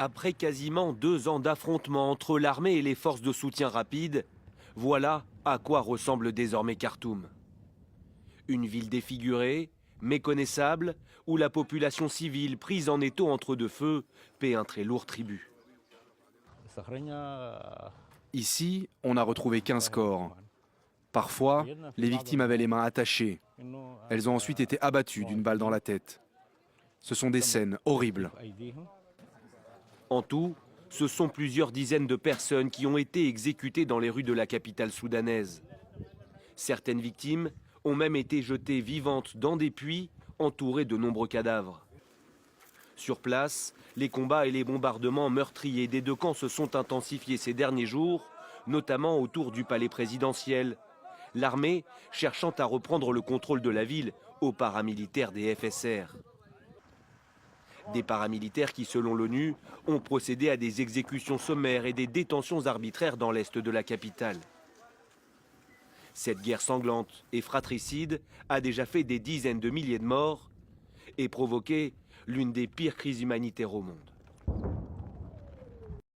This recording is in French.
Après quasiment 2 ans d'affrontements entre l'armée et les forces de soutien rapide, voilà à quoi ressemble désormais Khartoum. Une ville défigurée, méconnaissable, où la population civile, prise en étau entre deux feux, paie un très lourd tribut. Ici, on a retrouvé 15 corps. Parfois, les victimes avaient les mains attachées. Elles ont ensuite été abattues d'une balle dans la tête. Ce sont des scènes horribles. En tout, ce sont plusieurs dizaines de personnes qui ont été exécutées dans les rues de la capitale soudanaise. Certaines victimes ont même été jetées vivantes dans des puits entourés de nombreux cadavres. Sur place, les combats et les bombardements meurtriers des deux camps se sont intensifiés ces derniers jours, notamment autour du palais présidentiel. L'armée cherchant à reprendre le contrôle de la ville aux paramilitaires des FSR. Des paramilitaires qui, selon l'ONU, ont procédé à des exécutions sommaires et des détentions arbitraires dans l'est de la capitale. Cette guerre sanglante et fratricide a déjà fait des dizaines de milliers de morts et provoqué l'une des pires crises humanitaires au monde.